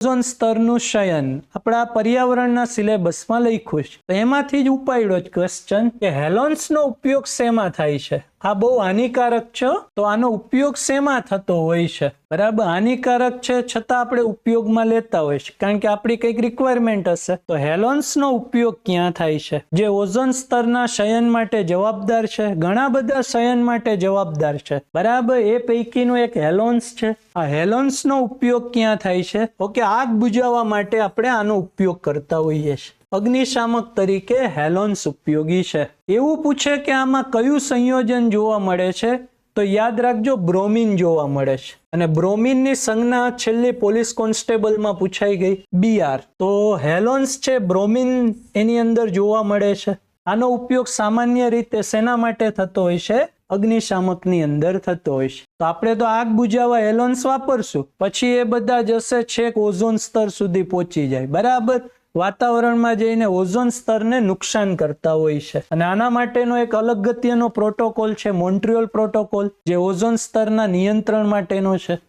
Ozone સ્તરનું શયન આપણા પર્યાવરણના સિલેબસમાં લખ્યું છે, તો એમાંથી જ ઉપાડ્યો જ ક્વેશ્ચન કે હેલોન્સનો ઉપયોગ શેમાં થાય છે? આ બહુ હાનિકારક છે, તો આનો ઉપયોગ શેમાં થતો હોય છે? બરાબર, હાનિકારક છે છતાં આપણે ઉપયોગમાં લેતા હોય છે, કારણ કે આપણી કંઈક રિક્વાયરમેન્ટ હશે. તો હેલોન્સનો ઉપયોગ ક્યાં થાય છે? જે ઓઝોન સ્તરના શયન માટે જવાબદાર છે, ઘણા બધા શયન માટે જવાબદાર છે, બરાબર, એ પૈકીનું એક હેલોન્સ છે. આ હેલોન્સનો ઉપયોગ ક્યાં થાય છે? ઓકે, આગ બુઝાવવા માટે આપણે આનો ઉપયોગ કરતા હોઈએ છીએ. અગ્નિશામક તરીકે હેલોન્સ ઉપયોગી છે. એવું પૂછે કે આમાં કયું સંયોજન જોવા મળે છે, તો યાદ રાખજો બ્રોમિન જોવા મળે છે. અને બ્રોમિનની સંજ્ઞા છેલ્લી પોલીસ કોન્સ્ટેબલમાં પૂછાઈ ગઈ, Br. તો હેલોન્સ છે, બ્રોમિન એની અંદર જોવા મળે છે. આનો ઉપયોગ સામાન્ય રીતે શેના માટે થતો હોય છે? અગ્નિશામકની અંદર થતો હોય છે. તો આપણે તો આગ બુઝાવવા હેલોન્સ વાપરશું, પછી એ બધા જશે છેક ઓઝોન સ્તર સુધી પહોંચી જાય, બરાબર, વાતાવરણમાં જઈને ઓઝોન સ્તરને નુકસાન કરતા હોય છે. અને આના માટેનો એક અલગ અગત્યનો પ્રોટોકોલ છે મોન્ટ્રીયલ પ્રોટોકોલ, જે ઓઝોન સ્તરના નિયંત્રણ માટેનો છે.